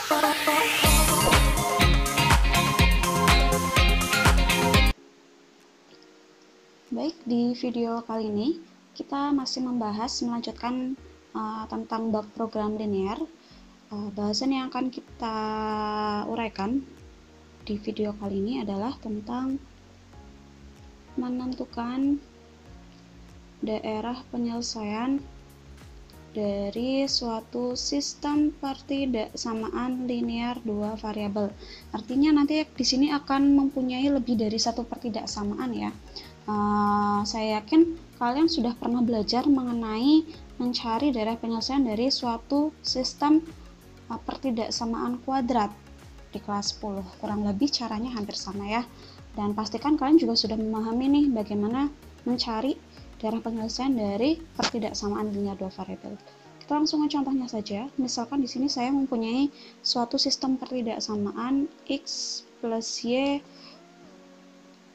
Baik, di video kali ini kita masih melanjutkan tentang bab program linear. Bahasan yang akan kita uraikan di video kali ini adalah tentang menentukan daerah penyelesaian dari suatu sistem pertidaksamaan linear dua variabel. Artinya nanti di sini akan mempunyai lebih dari satu pertidaksamaan ya. Saya yakin kalian sudah pernah belajar mengenai mencari daerah penyelesaian dari suatu sistem pertidaksamaan kuadrat di kelas 10. Kurang lebih caranya hampir sama ya. Dan pastikan kalian juga sudah memahami nih bagaimana mencari daerah penyelesaian dari pertidaksamaan linear dua variabel. Kita langsung ke contohnya saja. Misalkan di sini saya mempunyai suatu sistem pertidaksamaan x plus y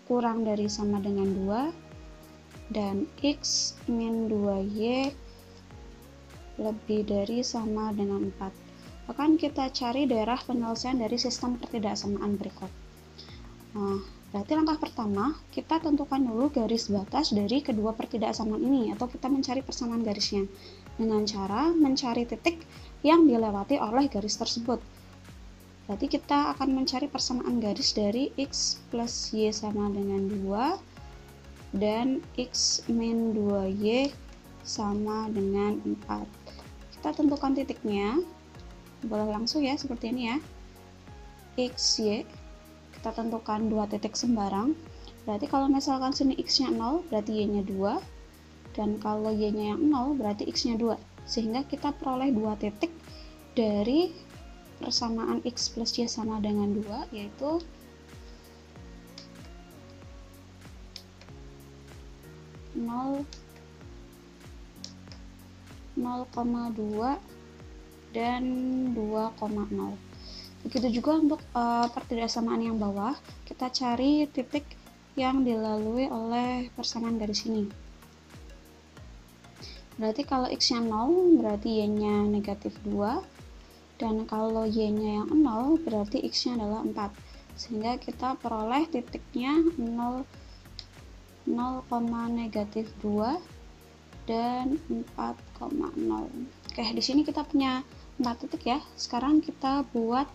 kurang dari sama dengan 2 dan x min 2y lebih dari sama dengan 4. Akan kita cari daerah penyelesaian dari sistem pertidaksamaan berikut. Berarti langkah pertama, kita tentukan dulu garis batas dari kedua pertidaksamaan ini, atau kita mencari persamaan garisnya dengan cara mencari titik yang dilewati oleh garis tersebut. Berarti kita akan mencari persamaan garis dari x plus y sama dengan 2 dan x min 2y sama dengan 4. Kita tentukan titiknya, boleh langsung ya seperti ini ya. X, y, kita tentukan dua titik sembarang. Berarti kalau misalkan sini x nya 0 berarti y nya 2, dan kalau y nya yang 0 berarti x nya 2, sehingga kita peroleh dua titik dari persamaan x plus y sama dengan 2, yaitu 0,2 dan 2,0. Begitu juga untuk pertidaksamaan yang bawah, kita cari titik yang dilalui oleh persamaan garis ini. Berarti kalau x nya 0 berarti y nya negatif 2, dan kalau y nya yang 0 berarti x nya adalah 4, sehingga kita peroleh titiknya 0, negatif 2 dan 4,0. Oke, di sini kita punya 4 titik ya. Sekarang kita buat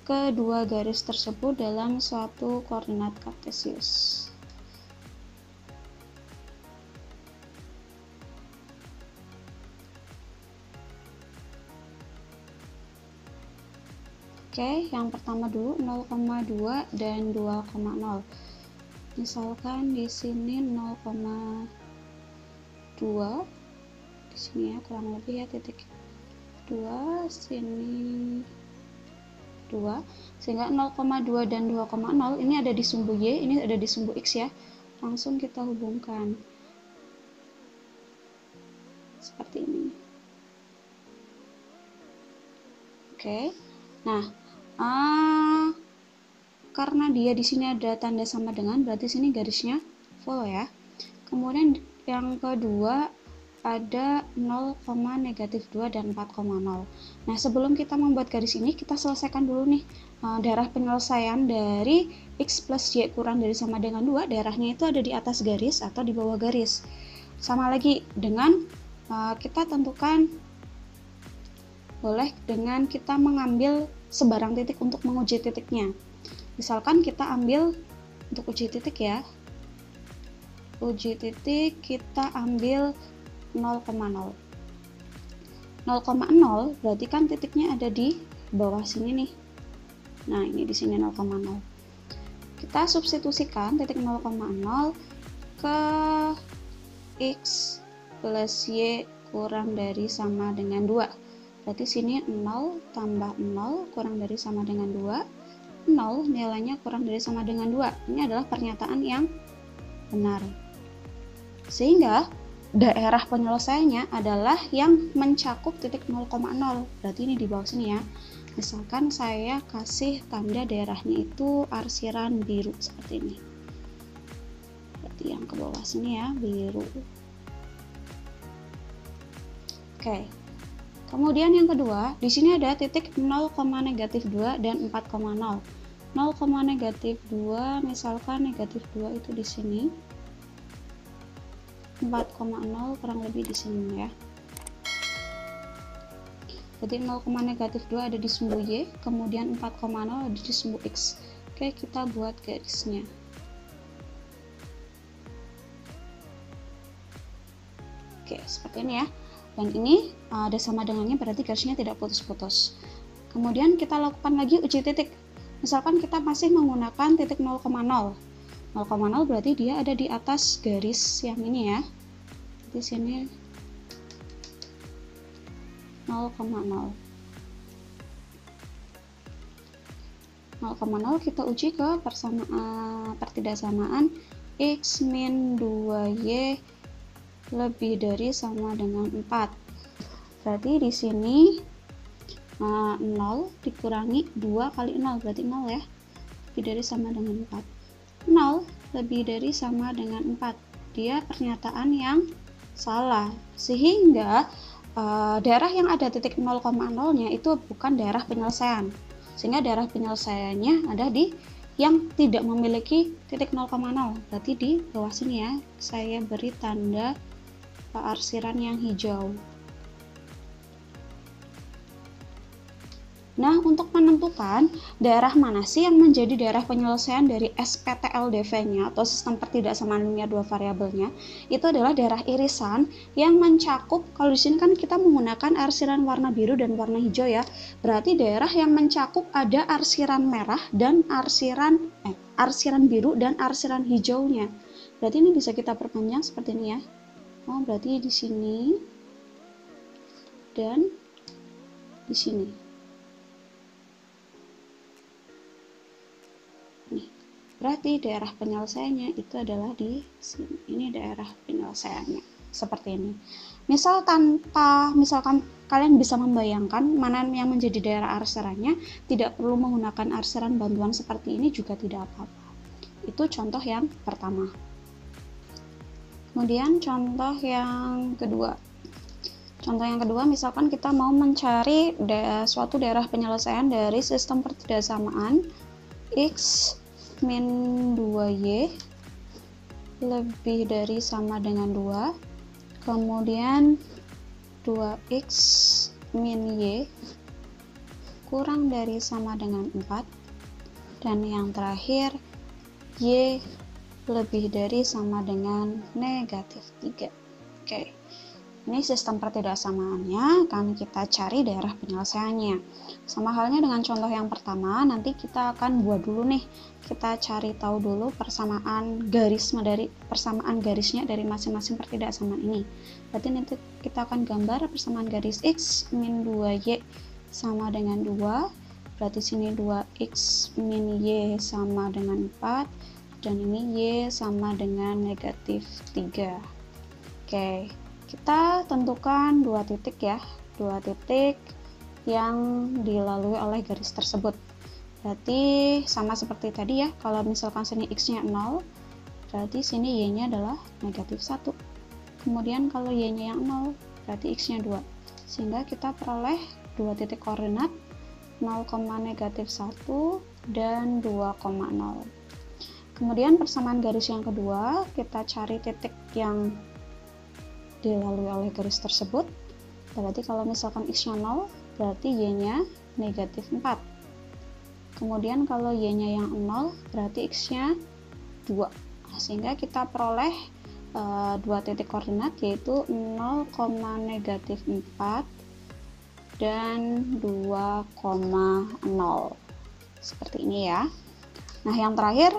kedua garis tersebut dalam suatu koordinat kartesius. Oke, yang pertama dulu 0,2 dan 2,0. Misalkan di sini 0,2, di sini ya kurang lebih ya titik 2, sini 2, sehingga 0,2 dan 2,0 ini ada di sumbu y, ini ada di sumbu x ya. Langsung kita hubungkan seperti ini. Oke, nah karena dia di sini ada tanda sama dengan, berarti sini garisnya full ya. Kemudian yang kedua ada 0, negatif 2 dan 4,0. Nah, sebelum kita membuat garis ini, kita selesaikan dulu nih daerah penyelesaian dari x plus y kurang dari sama dengan 2. Daerahnya itu ada di atas garis atau di bawah garis. Sama lagi dengan kita tentukan, boleh dengan kita mengambil sebarang titik untuk menguji titiknya. Misalkan kita ambil untuk uji titik ya, uji titik kita ambil 0,0. 0,0 berarti kan titiknya ada di bawah sini nih. Nah, ini di sini 0,0. Kita substitusikan titik 0,0 ke x plus y kurang dari sama dengan 2. Berarti sini 0 tambah 0 kurang dari sama dengan 2. 0 nilainya kurang dari sama dengan 2. Ini adalah pernyataan yang benar. Sehingga daerah penyelesaiannya adalah yang mencakup titik 0,0. Berarti ini di bawah sini ya. Misalkan saya kasih tanda daerahnya itu arsiran biru seperti ini. Berarti yang ke bawah sini ya, biru. Oke. Kemudian yang kedua, di sini ada titik 0, -2 dan 4,0. 0, -2, misalkan negatif 2 itu di sini. 4,0 kurang lebih di sini ya. Jadi 0, -2 ada di sumbu Y, kemudian 4,0 ada di sumbu X. Oke, kita buat garisnya. Oke, seperti ini ya. Dan ini ada sama dengannya, berarti garisnya tidak putus-putus. Kemudian kita lakukan lagi uji titik. Misalkan kita masih menggunakan titik 0,0. 0,0 berarti dia ada di atas garis yang ini ya. Di sini 0,0. 0,0 kita uji ke pertidaksamaan X min 2Y lebih dari sama dengan 4. Berarti di sini 0 dikurangi 2 kali 0 berarti 0 ya. Lebih dari sama dengan 4. 0 lebih dari sama dengan 4. Dia pernyataan yang salah. Sehingga daerah yang ada titik 0,0-nya itu bukan daerah penyelesaian. Sehingga daerah penyelesaiannya ada di yang tidak memiliki titik 0,0. Berarti di bawah sini ya, saya beri tanda arsiran yang hijau. Nah, untuk menentukan daerah mana sih yang menjadi daerah penyelesaian dari SPTLDV-nya atau sistem pertidaksamaan linear dua variabelnya, itu adalah daerah irisan yang mencakup, kalau di sini kan kita menggunakan arsiran warna biru dan warna hijau ya. Berarti daerah yang mencakup ada arsiran merah dan arsiran biru dan arsiran hijaunya. Berarti ini bisa kita perpanjang seperti ini ya. Oh, berarti di sini dan di sini. Nih, berarti daerah penyelesaiannya itu adalah di sini. Ini daerah penyelesaiannya seperti ini. Misalkan kalian bisa membayangkan mana yang menjadi daerah arsirannya, tidak perlu menggunakan arsiran bantuan seperti ini juga tidak apa-apa. Itu contoh yang pertama. Kemudian contoh yang kedua. Contoh yang kedua, misalkan kita mau mencari suatu daerah penyelesaian dari sistem pertidaksamaan X min 2Y lebih dari sama dengan 2, kemudian 2X min Y kurang dari sama dengan 4, dan yang terakhir Y lebih dari sama dengan negatif 3. Oke, ini sistem pertidaksamaannya, akan kita cari daerah penyelesaiannya. Sama halnya dengan contoh yang pertama, nanti kita akan buat dulu nih, kita cari tahu dulu persamaan garisnya dari masing-masing pertidaksamaan ini. Berarti nanti kita akan gambar persamaan garis X min 2Y sama dengan 2, berarti sini 2X min Y sama dengan 4, dan ini Y sama dengan negatif 3. Oke, kita tentukan dua titik ya, dua titik yang dilalui oleh garis tersebut. Berarti sama seperti tadi ya, kalau misalkan sini X nya 0, berarti sini Y nya adalah negatif 1. Kemudian kalau Y nya yang 0, berarti X nya 2. Sehingga kita peroleh dua titik koordinat 0, negatif 1 dan 2,0. Kemudian persamaan garis yang kedua, kita cari titik yang dilalui oleh garis tersebut. Berarti kalau misalkan X nya 0, berarti Y nya negatif 4. Kemudian kalau Y nya yang 0, berarti X nya 2. Sehingga kita peroleh dua titik koordinat, yaitu 0, negatif 4 dan 2,0. Seperti ini ya. Nah, yang terakhir,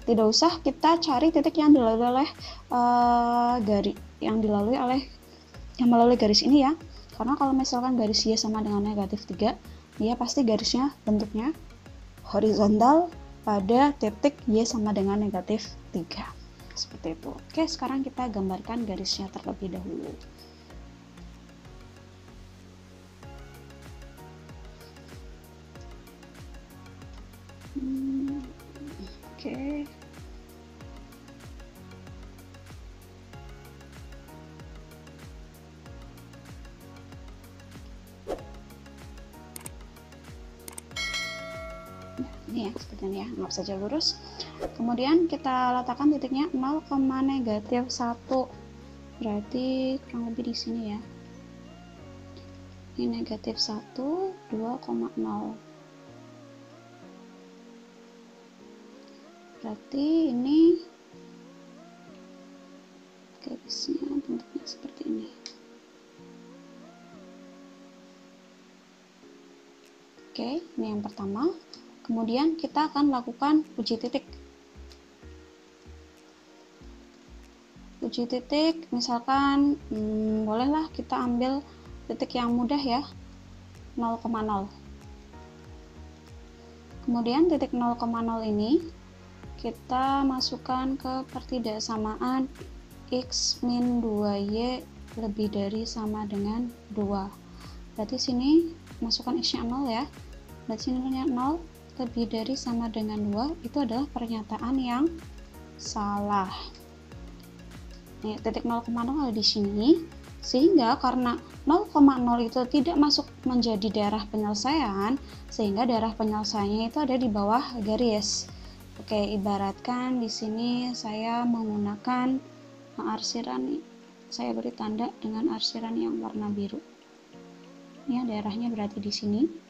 tidak usah kita cari titik yang dilalui oleh melalui garis ini ya, karena kalau misalkan garis Y sama dengan negatif 3, dia pasti garisnya bentuknya horizontal pada titik Y sama dengan negatif 3, seperti itu. Oke, sekarang kita gambarkan garisnya terlebih dahulu. Oke. Ini ya, seperti ini ya, anggap saja lurus. Kemudian kita letakkan titiknya 0,-1, berarti kurang lebih di sini ya. Ini -1, 2,0. Berarti ini garisnya bentuknya seperti ini. Oke, ini yang pertama. Kemudian kita akan lakukan uji titik. Uji titik, misalkan bolehlah kita ambil titik yang mudah ya, 0,0. Kemudian titik 0,0 ini kita masukkan ke pertidaksamaan x min 2y lebih dari sama dengan 2. Berarti sini masukkan x-nya 0 ya. Berarti sini nilainya 0 lebih dari sama dengan 2, itu adalah pernyataan yang salah. Nih, titik 0,0 ada di sini, sehingga karena 0,0 itu tidak masuk menjadi daerah penyelesaian, sehingga daerah penyelesaiannya itu ada di bawah garis. Oke, ibaratkan di sini saya menggunakan arsiran, saya beri tanda dengan arsiran yang warna biru. Ya, daerahnya berarti di sini.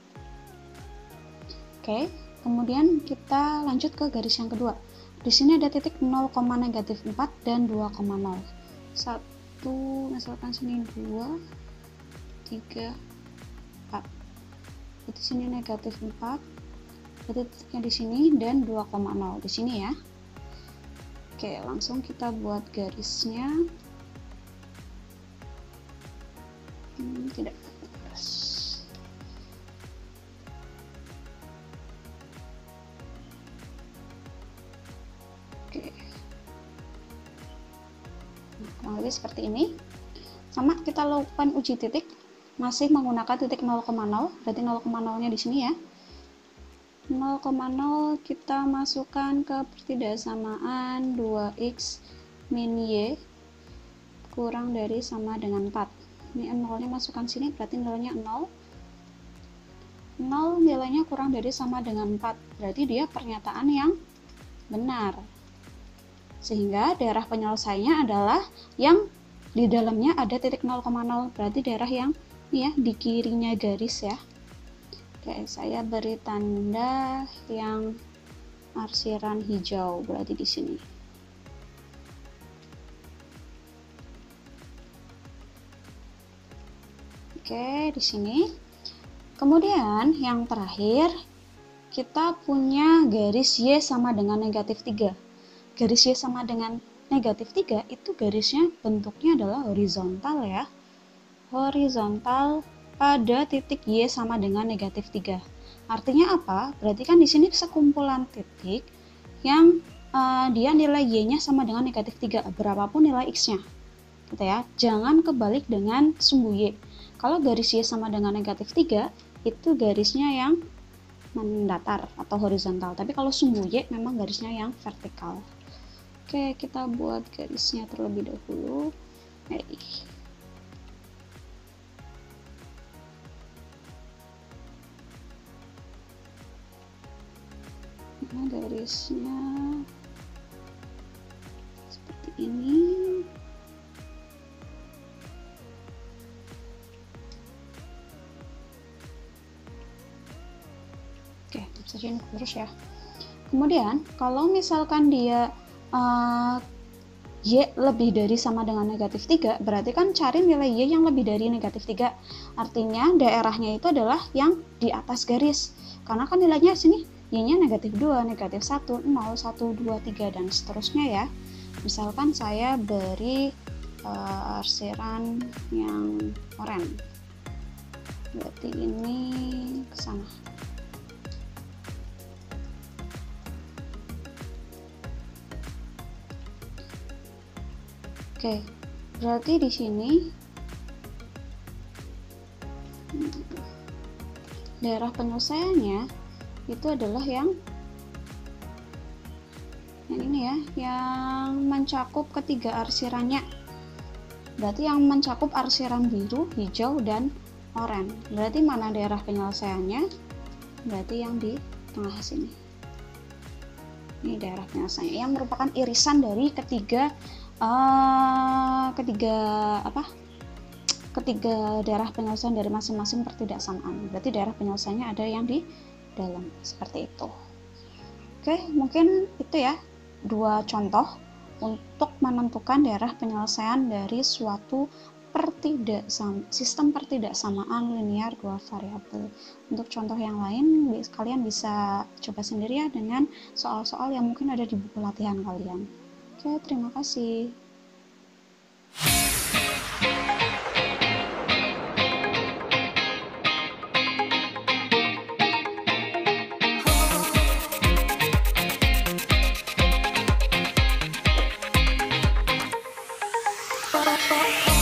Oke, kemudian kita lanjut ke garis yang kedua. Di sini ada titik 0,-4 dan 2,0. 1, misalkan sini 2, 3, 4. Berarti sini -4. Berarti titiknya di sini dan 2,0 di sini ya. Oke, langsung kita buat garisnya. Tidak. Oke, nah, kurang lebih seperti ini. Sama kita lakukan uji titik, masih menggunakan titik 0,0, berarti 0,0 nya di sini ya. 0,0 kita masukkan ke pertidaksamaan 2x min y kurang dari sama dengan 4. Ini 0 nya masukkan sini, berarti nilainya 0. 0 nilainya kurang dari sama dengan 4, berarti dia pernyataan yang benar. Sehingga daerah penyelesaiannya adalah yang di dalamnya ada titik 0,0, berarti daerah yang ya di kirinya garis ya. Oke, saya beri tanda yang arsiran hijau, berarti di sini. Oke, di sini. Kemudian yang terakhir kita punya garis y sama dengan -3. Garis y sama dengan -3 itu garisnya bentuknya adalah horizontal ya. Horizontal pada titik y sama dengan -3. Artinya apa? Berarti kan di sini sekumpulan titik yang dia nilai y-nya sama dengan -3, berapapun nilai x-nya. Gitu ya. Jangan kebalik dengan sumbu y. Kalau garis y sama dengan -3, itu garisnya yang mendatar atau horizontal. Tapi kalau sumbu y memang garisnya yang vertikal. Oke, kita buat garisnya terlebih dahulu. Nah, garisnya seperti ini. Oke, tentu saja ini lurus ya. Kemudian, kalau misalkan dia y lebih dari sama dengan -3, berarti kan cari nilai y yang lebih dari -3. Artinya daerahnya itu adalah yang di atas garis. Karena kan nilainya sini y-nya -2, -1, 0, 1, 2, 3 dan seterusnya ya. Misalkan saya beri arsiran yang oranye. Berarti ini ke sana. Oke, berarti di sini daerah penyelesaiannya itu adalah yang ini ya, yang mencakup ketiga arsirannya. Berarti yang mencakup arsiran biru, hijau, dan oranye. Berarti mana daerah penyelesaiannya? Berarti yang di tengah sini. Ini daerah penyelesaiannya yang merupakan irisan dari ketiga daerah penyelesaian dari masing-masing pertidaksamaan. Berarti daerah penyelesaiannya ada yang di dalam, seperti itu. Oke, mungkin itu ya 2 contoh untuk menentukan daerah penyelesaian dari suatu sistem pertidaksamaan linear 2 variabel. Untuk contoh yang lain kalian bisa coba sendiri ya dengan soal-soal yang mungkin ada di buku latihan kalian. Oke, terima kasih. Bye.